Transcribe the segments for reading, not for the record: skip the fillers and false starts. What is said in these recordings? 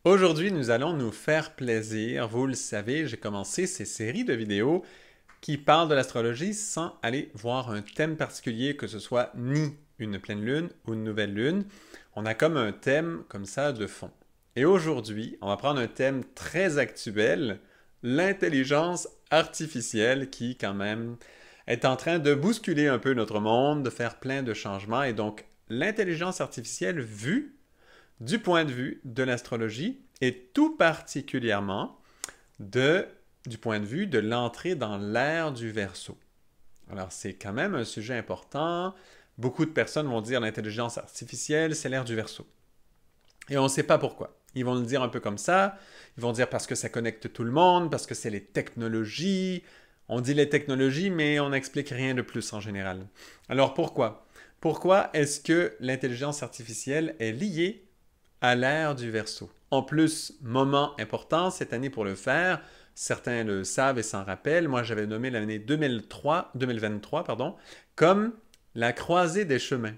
Aujourd'hui, nous allons nous faire plaisir. Vous le savez, j'ai commencé ces séries de vidéos qui parlent de l'astrologie sans aller voir un thème particulier, que ce soit ni une pleine lune ou une nouvelle lune. On a comme un thème comme ça de fond. Et aujourd'hui, on va prendre un thème très actuel, l'intelligence artificielle qui quand même est en train de bousculer un peu notre monde, de faire plein de changements. Et donc, l'intelligence artificielle vue du point de vue de l'astrologie et tout particulièrement du point de vue de l'entrée dans l'ère du Verseau. Alors, c'est quand même un sujet important. Beaucoup de personnes vont dire l'intelligence artificielle, c'est l'ère du Verseau. Et on ne sait pas pourquoi. Ils vont le dire un peu comme ça. Ils vont dire parce que ça connecte tout le monde, parce que c'est les technologies. On dit les technologies, mais on n'explique rien de plus en général. Alors pourquoi? Pourquoi est-ce que l'intelligence artificielle est liée à l'ère du Verseau? En plus, moment important cette année pour le faire, certains le savent et s'en rappellent, moi j'avais nommé l'année 2023 comme la croisée des chemins.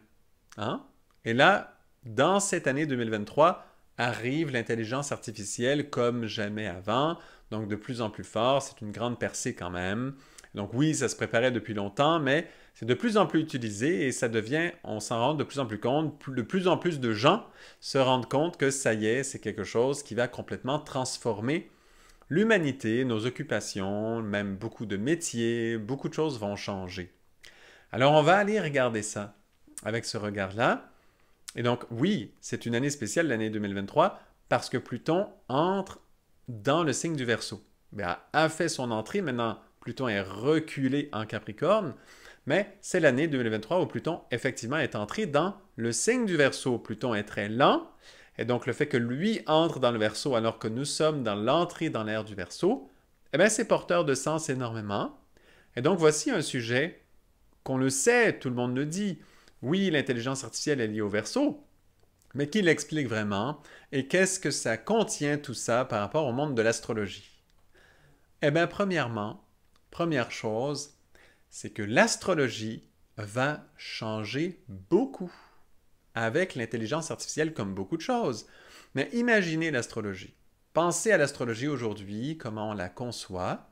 Hein? Et là, dans cette année 2023, arrive l'intelligence artificielle comme jamais avant, donc de plus en plus fort, c'est une grande percée quand même. Donc oui, ça se préparait depuis longtemps, mais c'est de plus en plus utilisé et ça devient, on s'en rend de plus en plus compte, de plus en plus de gens se rendent compte que ça y est, c'est quelque chose qui va complètement transformer l'humanité, nos occupations, même beaucoup de métiers, beaucoup de choses vont changer. Alors on va aller regarder ça avec ce regard-là. Et donc oui, c'est une année spéciale, l'année 2023, parce que Pluton entre dans le signe du Verseau. Bien, a fait son entrée, maintenant Pluton est reculé en Capricorne, mais c'est l'année 2023 où Pluton effectivement est entré dans le signe du Verseau. Pluton est très lent, et donc le fait que lui entre dans le Verseau alors que nous sommes dans l'entrée dans l'ère du Verseau, eh bien c'est porteur de sens énormément. Et donc voici un sujet qu'on le sait, tout le monde le dit. Oui, l'intelligence artificielle est liée au Verseau, mais qui l'explique vraiment et qu'est-ce que ça contient tout ça par rapport au monde de l'astrologie? Eh bien, premièrement, première chose, c'est que l'astrologie va changer beaucoup avec l'intelligence artificielle comme beaucoup de choses. Mais imaginez l'astrologie. Pensez à l'astrologie aujourd'hui, comment on la conçoit.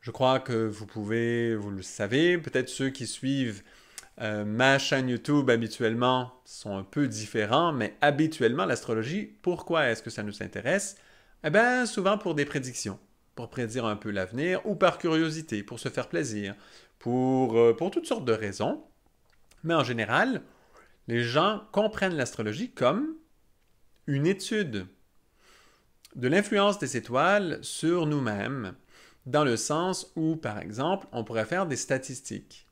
Je crois que vous le savez, peut-être ceux qui suivent ma chaîne YouTube habituellement sont un peu différents, mais habituellement l'astrologie, pourquoi est-ce que ça nous intéresse? Eh bien, souvent pour des prédictions, pour prédire un peu l'avenir, ou par curiosité, pour se faire plaisir, pour toutes sortes de raisons. Mais en général, les gens comprennent l'astrologie comme une étude de l'influence des étoiles sur nous-mêmes, dans le sens où, par exemple, on pourrait faire des statistiques.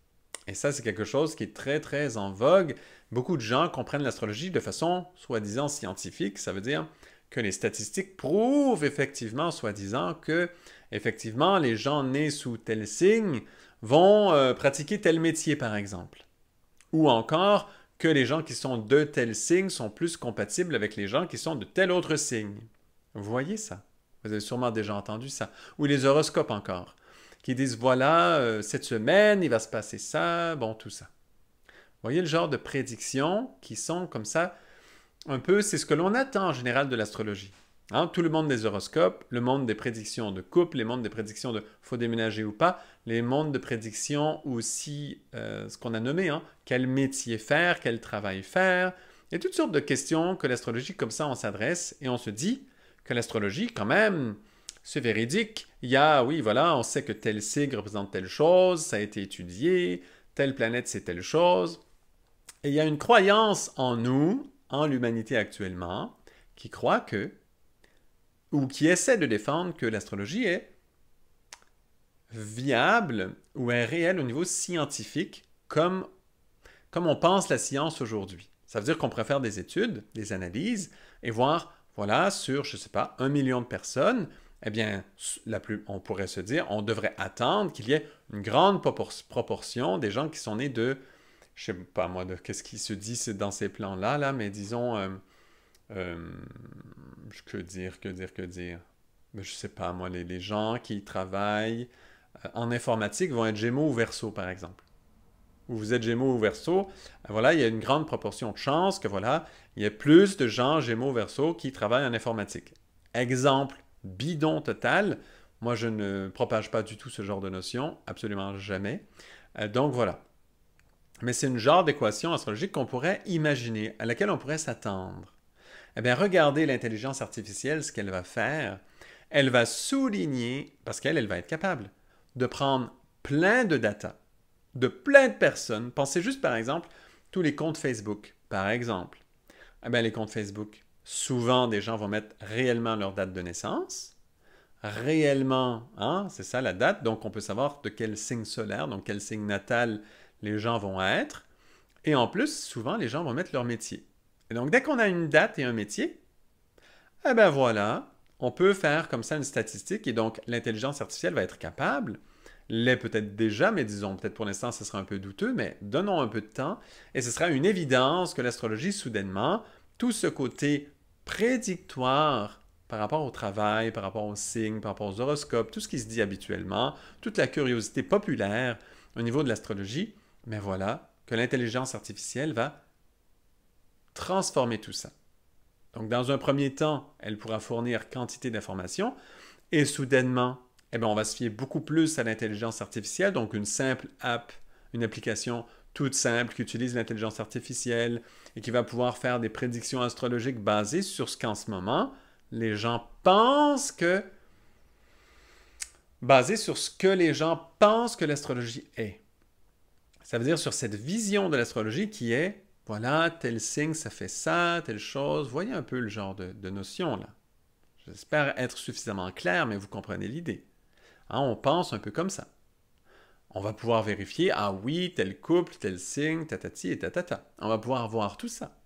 Et ça, c'est quelque chose qui est très, très en vogue. Beaucoup de gens comprennent l'astrologie de façon soi-disant scientifique. Ça veut dire que les statistiques prouvent effectivement, soi-disant, que effectivement, les gens nés sous tel signe vont pratiquer tel métier, par exemple. Ou encore que les gens qui sont de tel signe sont plus compatibles avec les gens qui sont de tel autre signe. Vous voyez ça? Vous avez sûrement déjà entendu ça. Ou les horoscopes encore, qui disent, voilà, cette semaine, il va se passer ça, bon, tout ça. Vous voyez le genre de prédictions qui sont comme ça, un peu, c'est ce que l'on attend en général de l'astrologie. Hein? Tout le monde des horoscopes, le monde des prédictions de couple, les mondes des prédictions de faut déménager ou pas, les mondes de prédictions aussi, ce qu'on a nommé, hein? Quel métier faire, quel travail faire. Il y a toutes sortes de questions que l'astrologie, comme ça, on s'adresse et on se dit que l'astrologie, quand même, c'est véridique. Il y a, oui, voilà, on sait que tel signe représente telle chose, ça a été étudié, telle planète c'est telle chose. Et il y a une croyance en nous, en l'humanité actuellement, qui croit que, ou qui essaie de défendre que l'astrologie est viable ou est réelle au niveau scientifique, comme on pense la science aujourd'hui. Ça veut dire qu'on pourrait faire des études, des analyses, et voir, voilà, sur, je ne sais pas, 1 million de personnes, eh bien, on pourrait se dire, on devrait attendre qu'il y ait une grande proportion des gens qui sont nés de, je ne sais pas moi, de qu'est-ce qui se dit dans ces plans-là, là, mais disons, euh, que dire? Mais je ne sais pas moi, les gens qui travaillent en informatique vont être Gémeaux ou Verseau, par exemple. ou vous êtes Gémeaux ou Verseau, voilà, il y a une grande proportion de chances que voilà, il y ait plus de gens Gémeaux ou Verseau qui travaillent en informatique. Exemple bidon total, moi je ne propage pas du tout ce genre de notion, absolument jamais. Donc voilà. Mais c'est une genre d'équation astrologique qu'on pourrait imaginer, à laquelle on pourrait s'attendre. Eh bien, regardez l'intelligence artificielle, ce qu'elle va faire. Elle va souligner, parce qu'elle va être capable de prendre plein de data, de plein de personnes. Pensez juste, par exemple, tous les comptes Facebook, par exemple. Eh bien, les comptes Facebook, souvent, des gens vont mettre réellement leur date de naissance. Réellement, hein, c'est ça la date. Donc, on peut savoir de quel signe solaire, donc quel signe natal les gens vont être. Et en plus, souvent, les gens vont mettre leur métier. Et donc, dès qu'on a une date et un métier, eh bien voilà, on peut faire comme ça une statistique. Et donc, l'intelligence artificielle va être capable, l'est peut-être déjà, mais disons, peut-être pour l'instant, ce sera un peu douteux, mais donnons un peu de temps. Et ce sera une évidence que l'astrologie, soudainement, tout ce côté prédictoire par rapport au travail, par rapport aux signes, par rapport aux horoscopes, tout ce qui se dit habituellement, toute la curiosité populaire au niveau de l'astrologie, mais voilà, que l'intelligence artificielle va transformer tout ça. Donc, dans un premier temps, elle pourra fournir quantité d'informations et soudainement, eh bien, on va se fier beaucoup plus à l'intelligence artificielle, donc une simple app, une application toute simple qui utilise l'intelligence artificielle et qui va pouvoir faire des prédictions astrologiques basées sur ce qu'en ce moment, les gens pensent que... basées sur ce que les gens pensent que l'astrologie est. Ça veut dire sur cette vision de l'astrologie qui est, voilà, tel signe, ça fait ça, telle chose. Voyez un peu le genre de notion là. J'espère être suffisamment clair, mais vous comprenez l'idée. Hein, on pense un peu comme ça. On va pouvoir vérifier, ah oui, tel couple, tel signe, tatati et tatata. On va pouvoir voir tout ça.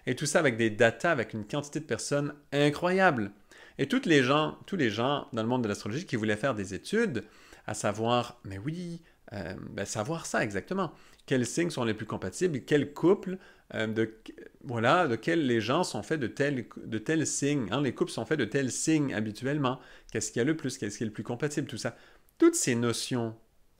Et tout ça avec des datas, avec une quantité de personnes incroyable. Et tous les gens dans le monde de l'astrologie qui voulaient faire des études, à savoir, mais oui, savoir ça exactement. Quels signes sont les plus compatibles, quels couples, de quels les gens sont faits de tels signes. Hein, les couples sont faits de tels signes habituellement. Qu'est-ce qu'il y a le plus, qu'est-ce qui est le plus compatible, tout ça. Toutes ces notions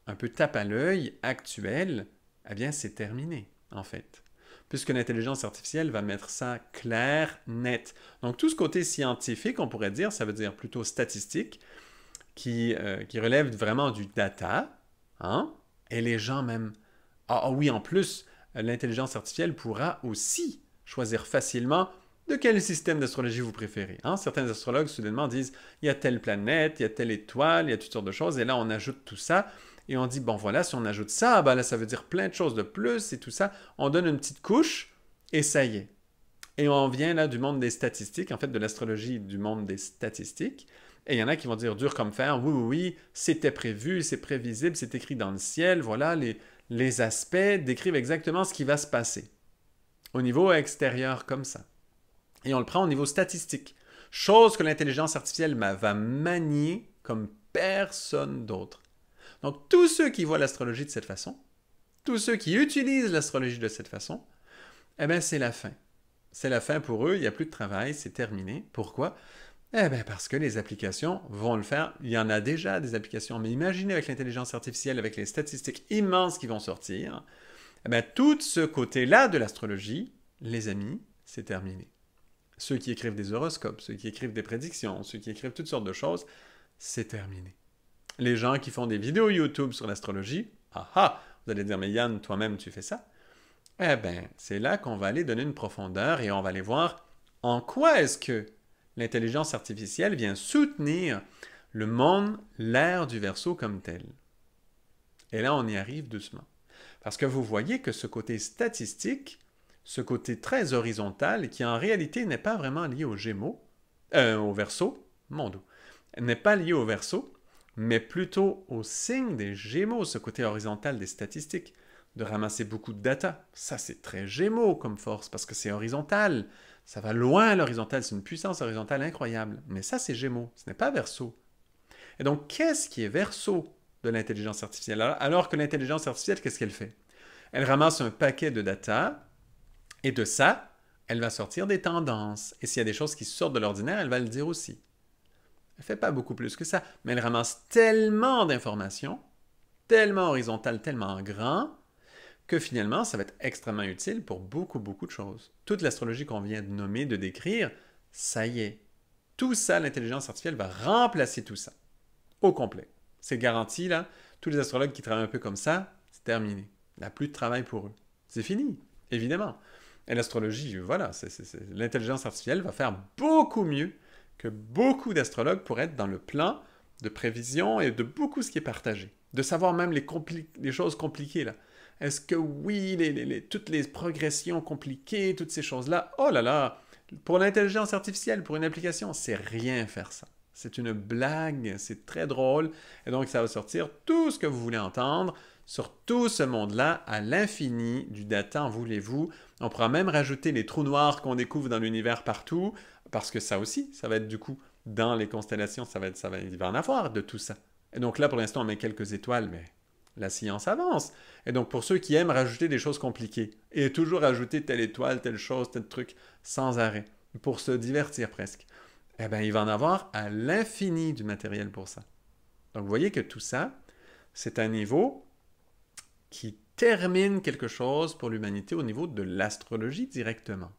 un peu tape à l'œil actuelles, eh bien, c'est terminé, en fait. Puisque l'intelligence artificielle va mettre ça clair, net. Donc, tout ce côté scientifique, on pourrait dire, ça veut dire plutôt statistique, qui relève vraiment du data, hein? Et les gens même... Ah oui, en plus, l'intelligence artificielle pourra aussi choisir facilement de quel système d'astrologie vous préférez. Hein? Certains astrologues, soudainement, disent, il y a telle planète, il y a telle étoile, il y a toutes sortes de choses, et là, on ajoute tout ça, et on dit, bon voilà, si on ajoute ça, ben là, ça veut dire plein de choses de plus, et tout ça. On donne une petite couche, et ça y est. Et on vient là du monde des statistiques, en fait, de l'astrologie du monde des statistiques, et il y en a qui vont dire dur comme fer, oui, oui, oui, c'était prévu, c'est prévisible, c'est écrit dans le ciel, voilà, les aspects décrivent exactement ce qui va se passer. Au niveau extérieur, comme ça. Et on le prend au niveau statistique. Chose que l'intelligence artificielle va manier comme personne d'autre. Donc, tous ceux qui voient l'astrologie de cette façon, tous ceux qui utilisent l'astrologie de cette façon, eh bien, c'est la fin. C'est la fin pour eux, il n'y a plus de travail, c'est terminé. Pourquoi? Eh bien, parce que les applications vont le faire. Il y en a déjà des applications, mais imaginez avec l'intelligence artificielle, avec les statistiques immenses qui vont sortir, eh bien, tout ce côté-là de l'astrologie, les amis, c'est terminé. Ceux qui écrivent des horoscopes, ceux qui écrivent des prédictions, ceux qui écrivent toutes sortes de choses, c'est terminé. Les gens qui font des vidéos YouTube sur l'astrologie, vous allez dire, mais Yann, toi-même, tu fais ça? Eh bien, c'est là qu'on va aller donner une profondeur et on va aller voir en quoi est-ce que l'intelligence artificielle vient soutenir le monde, l'ère du Verseau comme tel. Et là, on y arrive doucement. Parce que vous voyez que ce côté statistique, ce côté très horizontal, qui en réalité n'est pas vraiment lié aux Gémeaux, au Verseau, mon dos, n'est pas lié au Verseau, mais plutôt au signe des Gémeaux, ce côté horizontal des statistiques, de ramasser beaucoup de data. Ça, c'est très Gémeaux comme force, parce que c'est horizontal. Ça va loin l'horizontal, c'est une puissance horizontale incroyable. Mais ça, c'est Gémeaux, ce n'est pas Verseau. Et donc, qu'est-ce qui est Verseau de l'intelligence artificielle? Alors que l'intelligence artificielle, qu'est-ce qu'elle fait? Elle ramasse un paquet de data, et de ça, elle va sortir des tendances. Et s'il y a des choses qui sortent de l'ordinaire, elle va le dire aussi. Elle ne fait pas beaucoup plus que ça, mais elle ramasse tellement d'informations, tellement horizontales, tellement grand, que finalement, ça va être extrêmement utile pour beaucoup, beaucoup de choses. Toute l'astrologie qu'on vient de nommer, de décrire, ça y est. Tout ça, l'intelligence artificielle va remplacer tout ça, au complet. C'est garanti, là. Tous les astrologues qui travaillent un peu comme ça, c'est terminé. Il n'y a plus de travail pour eux. C'est fini, évidemment. Et l'astrologie, voilà, l'intelligence artificielle va faire beaucoup mieux que beaucoup d'astrologues pour être dans le plan de prévision et de beaucoup ce qui est partagé. De savoir même les choses compliquées, là. Est-ce que oui, toutes les progressions compliquées, toutes ces choses-là, oh là là, pour l'intelligence artificielle, pour une application, c'est rien faire ça. C'est une blague, c'est très drôle, et donc ça va sortir tout ce que vous voulez entendre sur tout ce monde-là à l'infini du data, en voulez-vous. On pourra même rajouter les trous noirs qu'on découvre dans l'univers partout, parce que ça aussi, ça va être du coup, dans les constellations, il va en avoir de tout ça. Et donc là, pour l'instant, on met quelques étoiles, mais la science avance. Et donc, pour ceux qui aiment rajouter des choses compliquées, et toujours rajouter telle étoile, telle chose, tel truc, sans arrêt, pour se divertir presque, eh bien, il va en avoir à l'infini du matériel pour ça. Donc, vous voyez que tout ça, c'est un niveau qui termine quelque chose pour l'humanité au niveau de l'astrologie directement.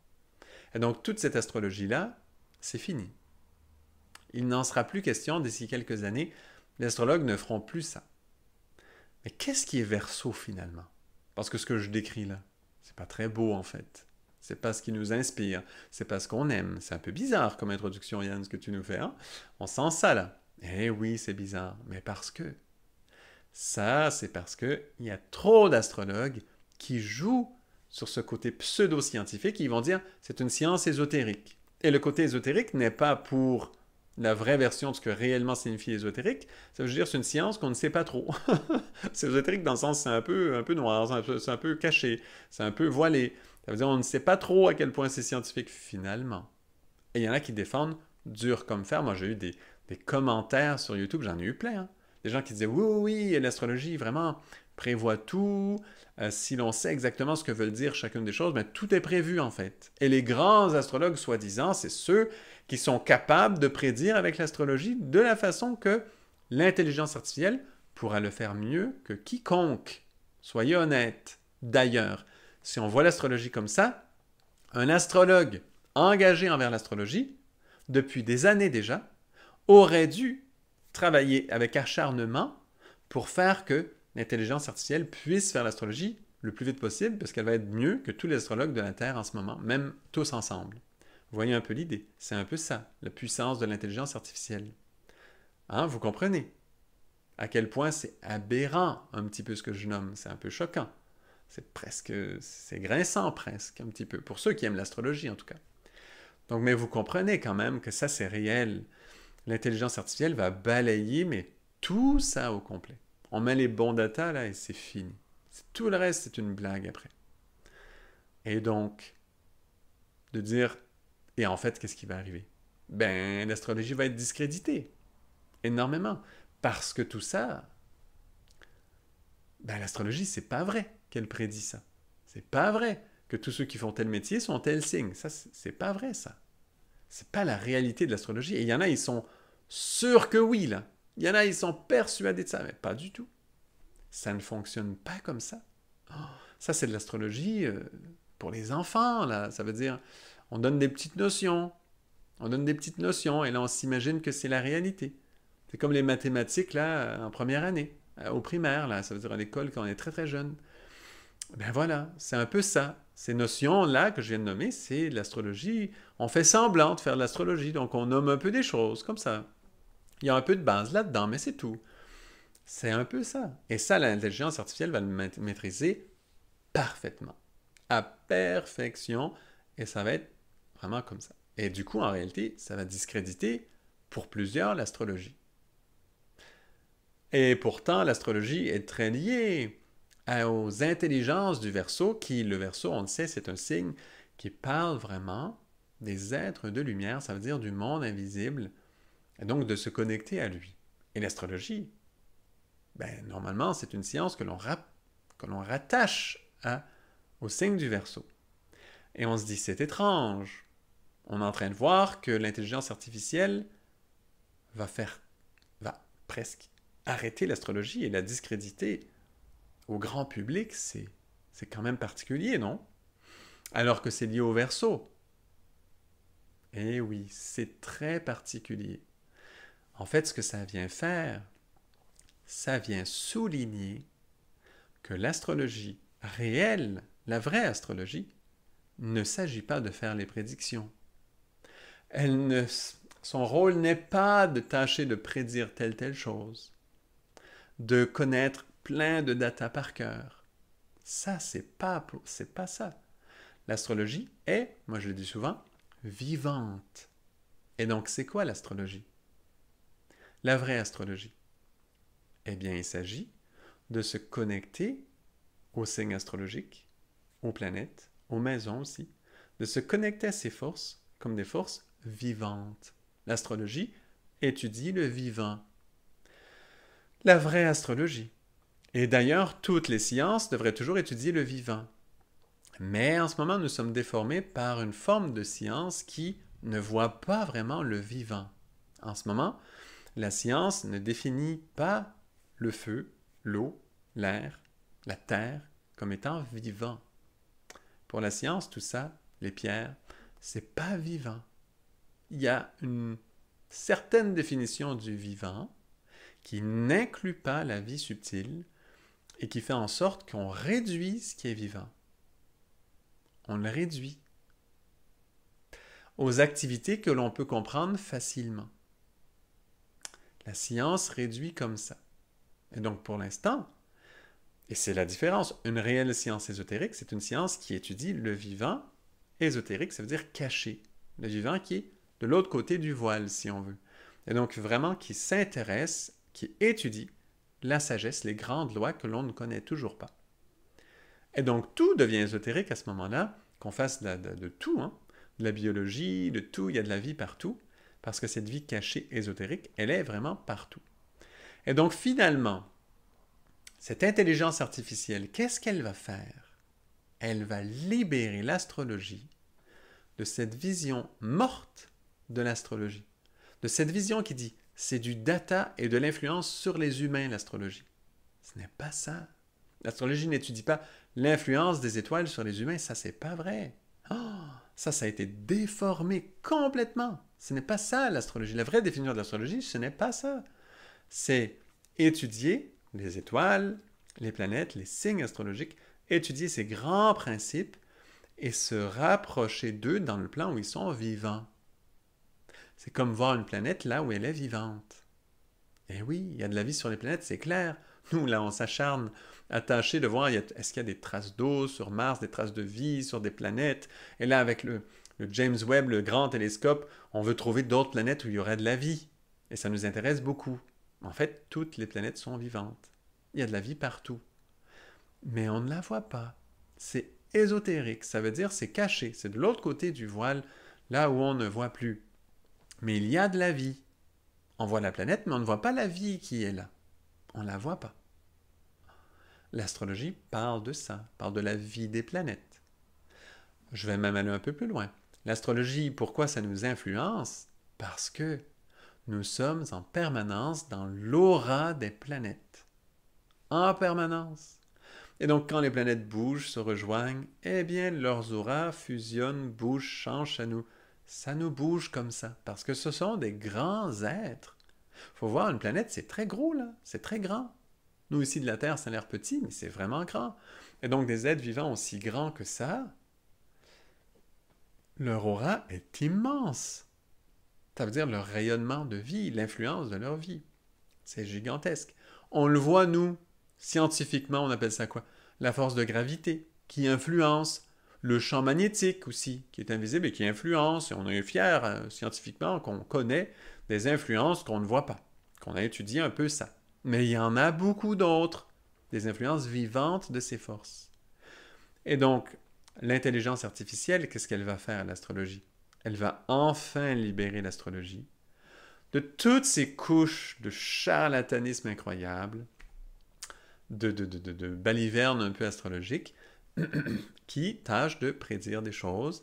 Et donc, toute cette astrologie-là, c'est fini. Il n'en sera plus question d'ici quelques années. Les astrologues ne feront plus ça. Mais qu'est-ce qui est Verseau finalement? Parce que ce que je décris là, c'est pas très beau en fait. C'est pas ce qui nous inspire, c'est pas ce qu'on aime. C'est un peu bizarre comme introduction, Yann, ce que tu nous fais. Hein? On sent ça là. Eh oui, c'est bizarre. Mais parce que ça, c'est parce qu'il y a trop d'astrologues qui jouent sur ce côté pseudo-scientifique. Ils vont dire c'est une science ésotérique. Et le côté ésotérique n'est pas pour la vraie version de ce que réellement signifie ésotérique. Ça veut dire c'est une science qu'on ne sait pas trop. C'est ésotérique dans le sens c'est un peu noir, c'est un peu caché, c'est un peu voilé. Ça veut dire on ne sait pas trop à quel point c'est scientifique finalement. Et il y en a qui défendent dur comme fer. Moi j'ai eu des commentaires sur YouTube, j'en ai eu plein. Hein. Des gens qui disaient oui, l'astrologie vraiment prévoit tout. Si l'on sait exactement ce que veulent dire chacune des choses, ben, tout est prévu en fait. Et les grands astrologues soi-disant, c'est ceux qui sont capables de prédire avec l'astrologie de la façon que l'intelligence artificielle pourra le faire mieux que quiconque. Soyez honnête. D'ailleurs, si on voit l'astrologie comme ça, un astrologue engagé envers l'astrologie, depuis des années déjà, aurait dû travailler avec acharnement pour faire que l'intelligence artificielle puisse faire l'astrologie le plus vite possible, parce qu'elle va être mieux que tous les astrologues de la Terre en ce moment, même tous ensemble. Vous voyez un peu l'idée. C'est un peu ça, la puissance de l'intelligence artificielle. Hein, vous comprenez à quel point c'est aberrant un petit peu ce que je nomme. C'est un peu choquant. C'est grinçant presque, un petit peu, pour ceux qui aiment l'astrologie en tout cas. Donc, mais vous comprenez quand même que ça c'est réel. L'intelligence artificielle va balayer, mais tout ça au complet. On met les bons datas là et c'est fini. Tout le reste, c'est une blague après. Et donc, de dire, et en fait, qu'est-ce qui va arriver? Ben, l'astrologie va être discréditée. Énormément. Parce que tout ça, ben, l'astrologie, c'est pas vrai qu'elle prédit ça. C'est pas vrai que tous ceux qui font tel métier sont tel signe. Ça, c'est pas vrai, ça. C'est pas la réalité de l'astrologie. Et il y en a, ils sont sûrs que oui, là. Il y en a, ils sont persuadés de ça. Mais pas du tout. Ça ne fonctionne pas comme ça. Oh, ça, c'est de l'astrologie pour les enfants, là. Ça veut dire, on donne des petites notions. On donne des petites notions, et là, on s'imagine que c'est la réalité. C'est comme les mathématiques, là, en première année, au primaire, là. Ça veut dire à l'école quand on est très, très jeune. Ben voilà, c'est un peu ça. Ces notions-là que je viens de nommer, c'est de l'astrologie. On fait semblant de faire de l'astrologie, donc on nomme un peu des choses, comme ça. Il y a un peu de base là-dedans, mais c'est tout. C'est un peu ça. Et ça, l'intelligence artificielle va le maîtriser parfaitement. À perfection. Et ça va être vraiment comme ça. Et du coup, en réalité, ça va discréditer pour plusieurs l'astrologie. Et pourtant, l'astrologie est très liée aux intelligences du Verseau, qui, le Verseau, on le sait, c'est un signe qui parle vraiment des êtres de lumière, ça veut dire du monde invisible, et donc de se connecter à lui. Et l'astrologie, ben, normalement, c'est une science que l'on rattache au signe du Verseau. Et on se dit, c'est étrange. On est en train de voir que l'intelligence artificielle va presque arrêter l'astrologie et la discréditer au grand public. C'est quand même particulier, non? Alors que c'est lié au Verseau. Eh oui, c'est très particulier. En fait, ce que ça vient faire, ça vient souligner que l'astrologie réelle, la vraie astrologie, ne s'agit pas de faire les prédictions. Son rôle n'est pas de tâcher de prédire telle chose, de connaître plein de data par cœur. Ça, c'est pas ça. L'astrologie est, moi je le dis souvent, vivante. Et donc, c'est quoi l'astrologie? La vraie astrologie. Eh bien, il s'agit de se connecter aux signes astrologiques, aux planètes, aux maisons aussi, de se connecter à ces forces comme des forces vivantes. L'astrologie étudie le vivant. La vraie astrologie. Et d'ailleurs, toutes les sciences devraient toujours étudier le vivant. Mais en ce moment, nous sommes déformés par une forme de science qui ne voit pas vraiment le vivant. En ce moment, la science ne définit pas le feu, l'eau, l'air, la terre comme étant vivant. Pour la science, tout ça, les pierres, c'est pas vivant. Il y a une certaine définition du vivant qui n'inclut pas la vie subtile et qui fait en sorte qu'on réduit ce qui est vivant. On le réduit aux activités que l'on peut comprendre facilement. La science réduit comme ça. Et donc pour l'instant, et c'est la différence, une réelle science ésotérique, c'est une science qui étudie le vivant. Ésotérique, ça veut dire caché. Le vivant qui est de l'autre côté du voile, si on veut. Et donc vraiment qui s'intéresse, qui étudie la sagesse, les grandes lois que l'on ne connaît toujours pas. Et donc tout devient ésotérique à ce moment-là, qu'on fasse de tout, hein, de la biologie, de tout, il y a de la vie partout, parce que cette vie cachée ésotérique, elle est vraiment partout. Et donc finalement, cette intelligence artificielle, qu'est-ce qu'elle va faire? Elle va libérer l'astrologie de cette vision morte de l'astrologie, de cette vision qui dit c'est du data et de l'influence sur les humains, l'astrologie. Ce n'est pas ça. L'astrologie n'étudie pas l'influence des étoiles sur les humains, ça c'est pas vrai. Oh, ça a été déformé complètement. Ce n'est pas ça l'astrologie. La vraie définition de l'astrologie, ce n'est pas ça. C'est étudier les étoiles, les planètes, les signes astrologiques, étudier ces grands principes et se rapprocher d'eux dans le plan où ils sont vivants. C'est comme voir une planète là où elle est vivante. Et oui, il y a de la vie sur les planètes, c'est clair. Nous, là, on s'acharne à tâcher de voir est-ce qu'il y a des traces d'eau sur Mars, des traces de vie sur des planètes. Et là, avec le James Webb, le grand télescope, on veut trouver d'autres planètes où il y aurait de la vie. Et ça nous intéresse beaucoup. En fait, toutes les planètes sont vivantes. Il y a de la vie partout. Mais on ne la voit pas. C'est ésotérique, ça veut dire c'est caché. C'est de l'autre côté du voile, là où on ne voit plus. Mais il y a de la vie. On voit la planète, mais on ne voit pas la vie qui est là. On ne la voit pas. L'astrologie parle de ça, parle de la vie des planètes. Je vais même aller un peu plus loin. L'astrologie, pourquoi ça nous influence? Parce que nous sommes en permanence dans l'aura des planètes. En permanence. Et donc, quand les planètes bougent, se rejoignent, eh bien, leurs auras fusionnent, bougent, changent, ça nous bouge comme ça. Parce que ce sont des grands êtres. Il faut voir, une planète, c'est très gros, là. C'est très grand. Nous, ici, de la Terre, ça a l'air petit, mais c'est vraiment grand. Et donc, des êtres vivants aussi grands que ça, leur aura est immense. Ça veut dire leur rayonnement de vie, l'influence de leur vie. C'est gigantesque. On le voit, nous, scientifiquement, on appelle ça quoi? La force de gravité, qui influence le champ magnétique aussi, qui est invisible et qui influence. Et on est fiers, scientifiquement, qu'on connaît des influences qu'on ne voit pas, qu'on a étudié un peu ça. Mais il y en a beaucoup d'autres, des influences vivantes de ces forces. Et donc, l'intelligence artificielle, qu'est-ce qu'elle va faire à l'astrologie? Elle va enfin libérer l'astrologie de toutes ces couches de charlatanisme incroyable, de balivernes un peu astrologiques, qui tâchent de prédire des choses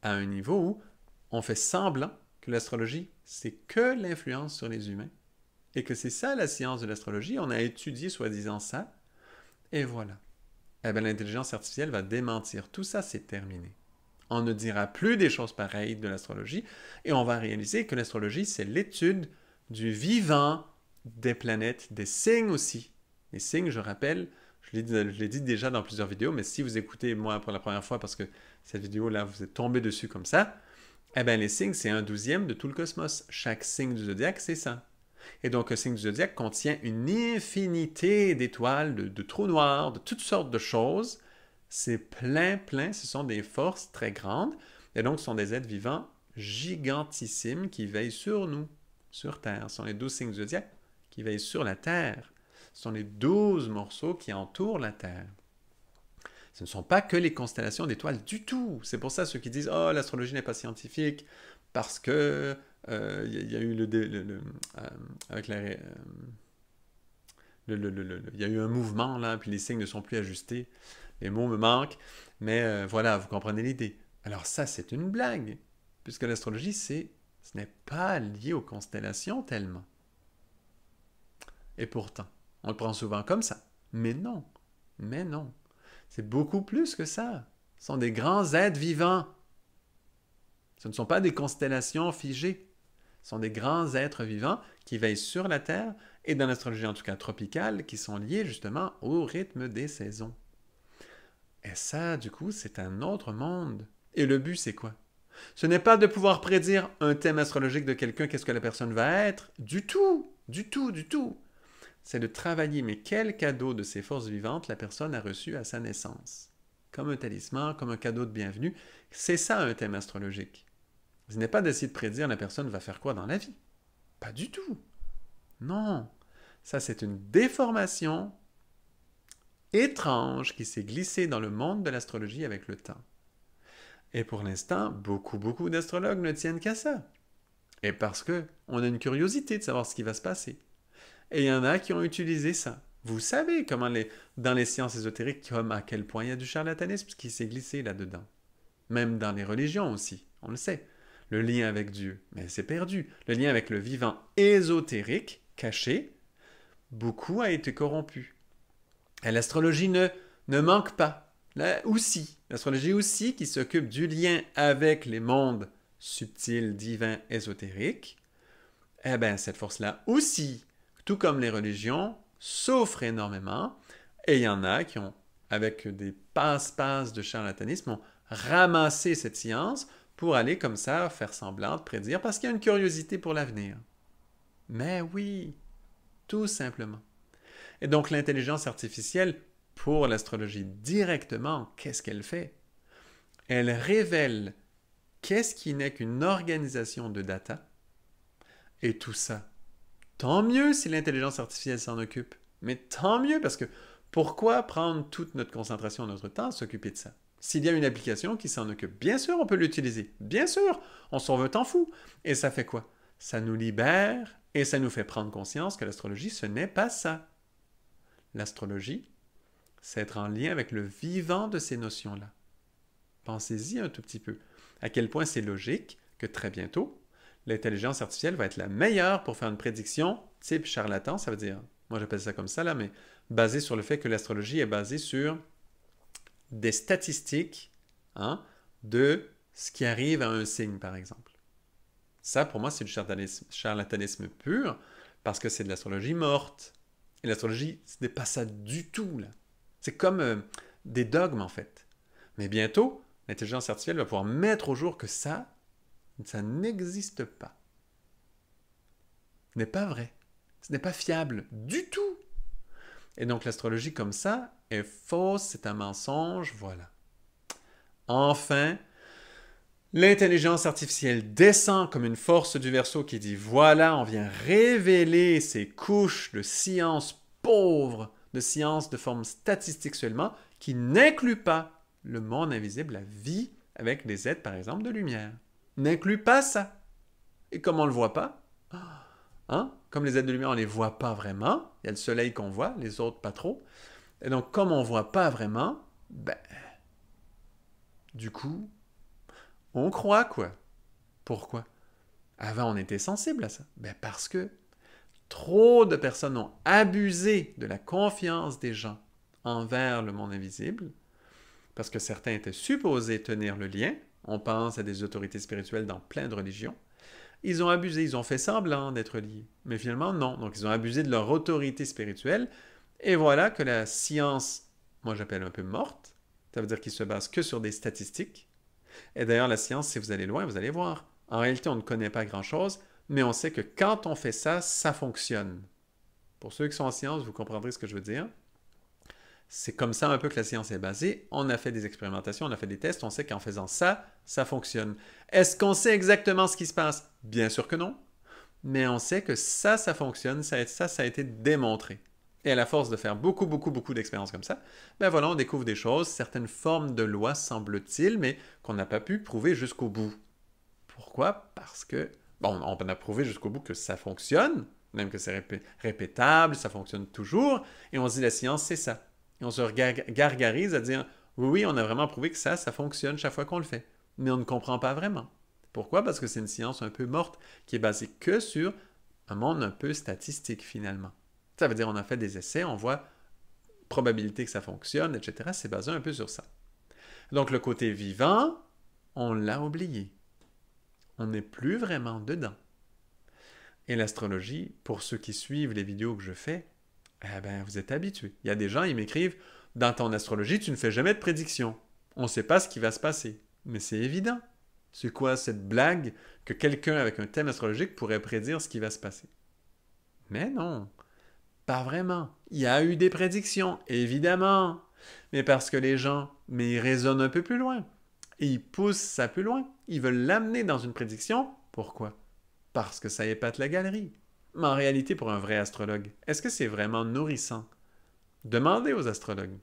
à un niveau où on fait semblant que l'astrologie, c'est que l'influence sur les humains, et que c'est ça la science de l'astrologie, on a étudié soi-disant ça, et voilà. eh bien, l'intelligence artificielle va démentir. Tout ça, c'est terminé. On ne dira plus des choses pareilles de l'astrologie et on va réaliser que l'astrologie, c'est l'étude du vivant, des planètes, des signes aussi. Les signes, je rappelle, je l'ai dit déjà dans plusieurs vidéos, mais si vous écoutez moi pour la première fois parce que cette vidéo-là, vous êtes tombé dessus comme ça, eh bien, les signes, c'est 1/12 de tout le cosmos. Chaque signe du zodiaque, c'est ça. Et donc, un signe du zodiaque contient une infinité d'étoiles, de trous noirs, de toutes sortes de choses. C'est plein, plein. Ce sont des forces très grandes. Et donc, ce sont des êtres vivants gigantissimes qui veillent sur nous, sur Terre. Ce sont les 12 signes du zodiaque qui veillent sur la Terre. Ce sont les 12 morceaux qui entourent la Terre. Ce ne sont pas que les constellations d'étoiles du tout. C'est pour ça ceux qui disent « Oh, l'astrologie n'est pas scientifique parce que il y a eu avec il y a eu un mouvement là, puis les signes ne sont plus ajustés. Les mots me manquent, mais voilà, vous comprenez l'idée. Alors ça, c'est une blague, puisque l'astrologie, ce n'est pas lié aux constellations tellement. Et pourtant, on le prend souvent comme ça. Mais non, mais non. C'est beaucoup plus que ça. Ce sont des grands êtres vivants. Ce ne sont pas des constellations figées. Ce sont des grands êtres vivants qui veillent sur la Terre, et dans l'astrologie en tout cas tropicale, qui sont liés justement au rythme des saisons. Et ça, du coup, c'est un autre monde. Et le but, c'est quoi? Ce n'est pas de pouvoir prédire un thème astrologique de quelqu'un, qu'est-ce que la personne va être, du tout, du tout, du tout. C'est de travailler, mais quel cadeau de ces forces vivantes la personne a reçu à sa naissance. Comme un talisman, comme un cadeau de bienvenue. C'est ça un thème astrologique. Ce n'est pas d'essayer de prédire la personne va faire quoi dans la vie. Pas du tout. Non. Ça, c'est une déformation étrange qui s'est glissée dans le monde de l'astrologie avec le temps. Et pour l'instant, beaucoup d'astrologues ne tiennent qu'à ça. Et parce qu'on a une curiosité de savoir ce qui va se passer. Et il y en a qui ont utilisé ça. Vous savez comment dans les sciences ésotériques, comme à quel point il y a du charlatanisme qui s'est glissé là-dedans. Même dans les religions aussi, on le sait. Le lien avec Dieu, mais c'est perdu. Le lien avec le vivant ésotérique, caché, beaucoup a été corrompu. Et l'astrologie ne manque pas. Là aussi, l'astrologie aussi qui s'occupe du lien avec les mondes subtils, divins, ésotériques, eh bien cette force-là aussi, tout comme les religions, souffre énormément. Et il y en a qui ont, avec des passe-passe de charlatanisme, ont ramassé cette science pour aller comme ça faire semblant de prédire parce qu'il y a une curiosité pour l'avenir. Mais oui, tout simplement. Et donc l'intelligence artificielle, pour l'astrologie directement, qu'est-ce qu'elle fait? Elle révèle qu'est-ce qui n'est qu'une organisation de data. Et tout ça, tant mieux si l'intelligence artificielle s'en occupe. Mais tant mieux parce que pourquoi prendre toute notre concentration, notre temps à s'occuper de ça? S'il y a une application qui s'en occupe, bien sûr, on peut l'utiliser. Bien sûr, on sauve un temps fou. Et ça fait quoi? Ça nous libère et ça nous fait prendre conscience que l'astrologie, ce n'est pas ça. L'astrologie, c'est être en lien avec le vivant de ces notions-là. Pensez-y un tout petit peu. À quel point c'est logique que très bientôt, l'intelligence artificielle va être la meilleure pour faire une prédiction type charlatan, ça veut dire, moi j'appelle ça comme ça là, mais basé sur le fait que l'astrologie est basée sur des statistiques de ce qui arrive à un signe, par exemple. Ça, pour moi, c'est du charlatanisme pur, parce que c'est de l'astrologie morte. Et l'astrologie, ce n'est pas ça du tout, là. C'est comme des dogmes, en fait. Mais bientôt, l'intelligence artificielle va pouvoir mettre au jour que ça n'existe pas. Ce n'est pas vrai. Ce n'est pas fiable du tout. Et donc l'astrologie comme ça est fausse, c'est un mensonge, voilà. Enfin, l'intelligence artificielle descend comme une force du Verseau qui dit voilà, on vient révéler ces couches de science pauvre, de science de forme statistique seulement, qui n'inclut pas le monde invisible, la vie avec des êtres par exemple de lumière. N'inclut pas ça. Et comme on ne le voit pas, comme les êtres de lumière, on ne les voit pas vraiment. Il y a le soleil qu'on voit, les autres pas trop. Et donc, comme on ne voit pas vraiment, du coup, on croit quoi. Pourquoi? Avant, on était sensible à ça. Parce que trop de personnes ont abusé de la confiance des gens envers le monde invisible, parce que certains étaient supposés tenir le lien. On pense à des autorités spirituelles dans plein de religions. Ils ont abusé, ils ont fait semblant d'être liés. Mais finalement, non. Donc, ils ont abusé de leur autorité spirituelle. Et voilà que la science, moi j'appelle un peu morte. Ça veut dire qu'il se base que sur des statistiques. Et d'ailleurs, la science, si vous allez loin, vous allez voir. En réalité, on ne connaît pas grand-chose, mais on sait que quand on fait ça, ça fonctionne. Pour ceux qui sont en science, vous comprendrez ce que je veux dire. C'est comme ça un peu que la science est basée. On a fait des expérimentations, on a fait des tests, on sait qu'en faisant ça, ça fonctionne. Est-ce qu'on sait exactement ce qui se passe? Bien sûr que non. Mais on sait que ça fonctionne, ça a été démontré. Et à la force de faire beaucoup d'expériences comme ça, ben voilà, on découvre des choses, certaines formes de lois, semble-t-il, mais qu'on n'a pas pu prouver jusqu'au bout. Pourquoi? Parce que, bon, on a prouvé jusqu'au bout que ça fonctionne, même que c'est répétable, ça fonctionne toujours, et on se dit la science, c'est ça. Et on se gargarise à dire, oui, on a vraiment prouvé que ça fonctionne chaque fois qu'on le fait. Mais on ne comprend pas vraiment. Pourquoi? Parce que c'est une science un peu morte, qui est basée que sur un monde un peu statistique, finalement. Ça veut dire on a fait des essais, on voit probabilité que ça fonctionne, etc. C'est basé un peu sur ça. Donc le côté vivant, on l'a oublié. On n'est plus vraiment dedans. Et l'astrologie, pour ceux qui suivent les vidéos que je fais, eh ben, vous êtes habitués. Il y a des gens, ils m'écrivent, dans ton astrologie, tu ne fais jamais de prédiction. On ne sait pas ce qui va se passer. Mais c'est évident. C'est quoi cette blague que quelqu'un avec un thème astrologique pourrait prédire ce qui va se passer? Mais non. Pas vraiment. Il y a eu des prédictions, évidemment. Mais parce que les gens, mais ils raisonnent un peu plus loin. Et ils poussent ça plus loin. Ils veulent l'amener dans une prédiction. Pourquoi? Parce que ça épate la galerie. Mais en réalité, pour un vrai astrologue, est-ce que c'est vraiment nourrissant? Demandez aux astrologues.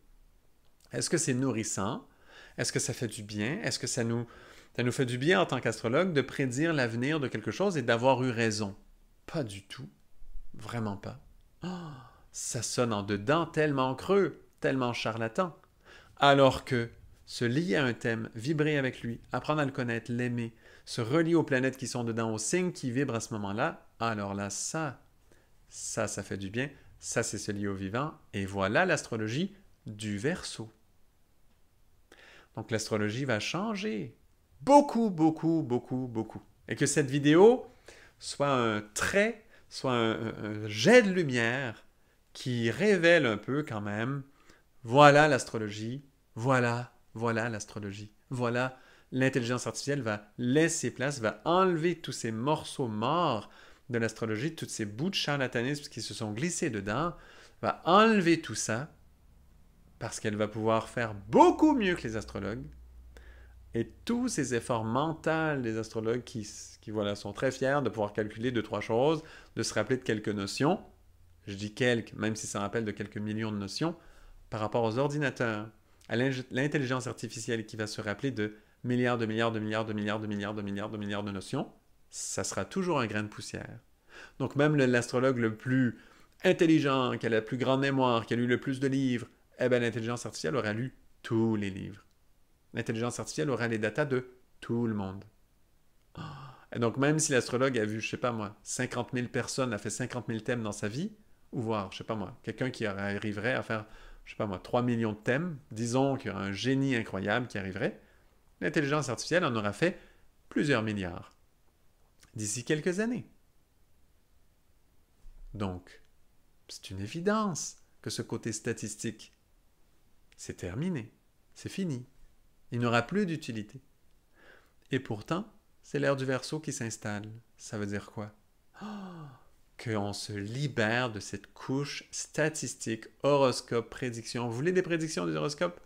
Est-ce que c'est nourrissant? Est-ce que ça fait du bien? Est-ce que ça nous fait du bien en tant qu'astrologue de prédire l'avenir de quelque chose et d'avoir eu raison? Pas du tout. Vraiment pas. Oh, ça sonne en dedans tellement creux, tellement charlatan. Alors que se lier à un thème, vibrer avec lui, apprendre à le connaître, l'aimer, se relier aux planètes qui sont dedans, aux signes qui vibrent à ce moment-là, alors là, ça fait du bien. Ça, c'est se lier au vivant. Et voilà l'astrologie du Verseau. Donc l'astrologie va changer. Beaucoup. Et que cette vidéo soit un trait, soit un jet de lumière qui révèle un peu quand même, voilà l'astrologie, voilà l'astrologie, voilà l'intelligence artificielle va laisser place, va enlever tous ces morceaux morts de l'astrologie, tous ces bouts de charlatanisme qui se sont glissés dedans, va enlever tout ça parce qu'elle va pouvoir faire beaucoup mieux que les astrologues. Et tous ces efforts mentaux des astrologues qui voilà, sont très fiers de pouvoir calculer 2-3 choses, de se rappeler de quelques notions, je dis quelques, même si ça rappelle de quelques millions de notions, par rapport aux ordinateurs, à l'intelligence artificielle qui va se rappeler de milliards de notions, ça sera toujours un grain de poussière. Donc même l'astrologue le plus intelligent, qui a la plus grande mémoire, qui a lu le plus de livres, eh bien l'intelligence artificielle aura lu tous les livres. L'intelligence artificielle aura les datas de tout le monde. Et donc même si l'astrologue a vu, je sais pas moi, 50 000 personnes, a fait 50 000 thèmes dans sa vie, ou voir, je sais pas moi, quelqu'un qui arriverait à faire, je sais pas moi, 3 millions de thèmes, disons qu'il y aura un génie incroyable qui arriverait, l'intelligence artificielle en aura fait plusieurs milliards d'ici quelques années. Donc, c'est une évidence que ce côté statistique, c'est terminé, c'est fini. Il n'aura plus d'utilité. Et pourtant, c'est l'ère du Verseau qui s'installe. Ça veut dire quoi? Qu'on se libère de cette couche statistique, horoscope, prédiction. Vous voulez des prédictions des horoscopes?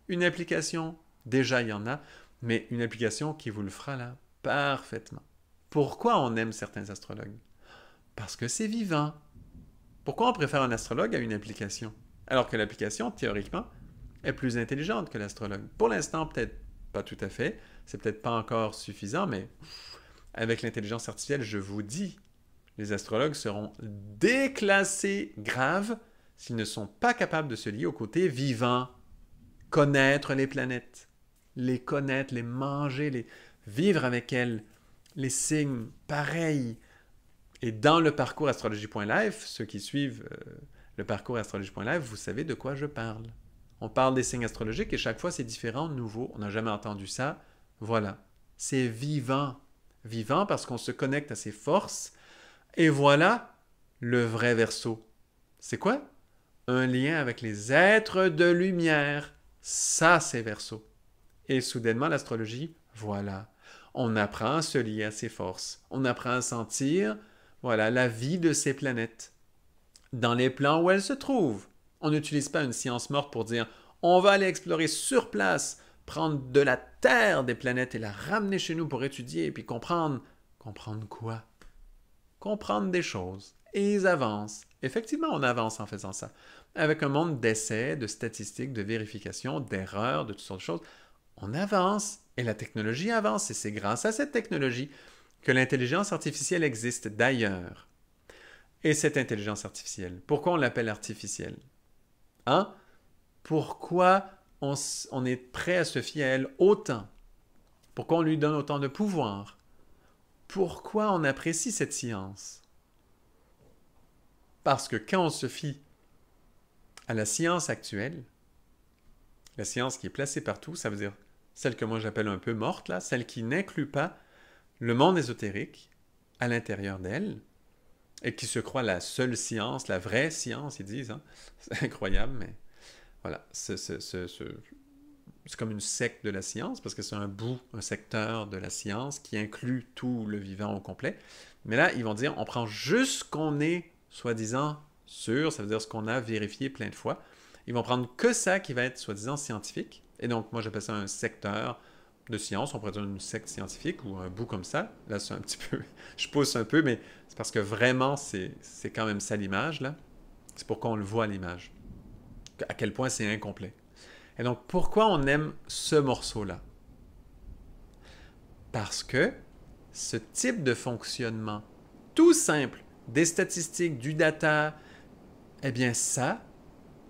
Une application, déjà il y en a, mais une application qui vous le fera là parfaitement. Pourquoi on aime certains astrologues? Parce que c'est vivant. Pourquoi on préfère un astrologue à une application? Alors que l'application, théoriquement, est plus intelligente que l'astrologue. Pour l'instant, peut-être pas tout à fait. C'est peut-être pas encore suffisant, mais avec l'intelligence artificielle, je vous dis, les astrologues seront déclassés graves s'ils ne sont pas capables de se lier au côté vivant, connaître les planètes, les connaître, les manger, vivre avec elles, les signes pareils. Et dans le parcours astrologie.live, ceux qui suivent le parcours astrologie.live, vous savez de quoi je parle. On parle des signes astrologiques et chaque fois c'est différent, nouveau. On n'a jamais entendu ça. Voilà. C'est vivant. Vivant parce qu'on se connecte à ses forces. Et voilà le vrai Verseau. C'est quoi? Un lien avec les êtres de lumière. Ça, c'est Verseau. Et soudainement, l'astrologie, voilà. On apprend à se lier à ses forces. On apprend à sentir, voilà, la vie de ces planètes. Dans les plans où elles se trouvent. On n'utilise pas une science morte pour dire on va aller explorer sur place, prendre de la terre des planètes et la ramener chez nous pour étudier et puis comprendre. Comprendre quoi? Comprendre des choses. Et ils avancent. Effectivement, on avance en faisant ça. Avec un monde d'essais, de statistiques, de vérifications, d'erreurs, de toutes sortes de choses. On avance et la technologie avance. Et c'est grâce à cette technologie que l'intelligence artificielle existe d'ailleurs. Et cette intelligence artificielle, pourquoi on l'appelle artificielle? Hein? Pourquoi on est prêt à se fier à elle autant? Pourquoi on lui donne autant de pouvoir? Pourquoi on apprécie cette science? Parce que quand on se fie à la science actuelle, la science qui est placée partout, ça veut dire celle que moi j'appelle un peu morte, là, celle qui n'inclut pas le monde ésotérique à l'intérieur d'elle, et qui se croit la seule science, la vraie science, ils disent. Hein? C'est incroyable, mais voilà. C'est comme une secte de la science, parce que c'est un bout, un secteur de la science qui inclut tout le vivant au complet. Mais là, ils vont dire, on prend juste ce qu'on est, soi-disant, sûr, ça veut dire ce qu'on a vérifié plein de fois. Ils vont prendre que ça qui va être, soi-disant, scientifique. Et donc, moi, j'appelle ça un secteur de science, on pourrait dire une secte scientifique ou un bout comme ça. Là, c'est un petit peu... Je pousse un peu, mais c'est parce que vraiment, c'est quand même ça l'image, là. C'est pourquoi on le voit à l'image. À quel point c'est incomplet. Et donc, pourquoi on aime ce morceau-là? Parce que ce type de fonctionnement, tout simple, des statistiques, du data, eh bien ça,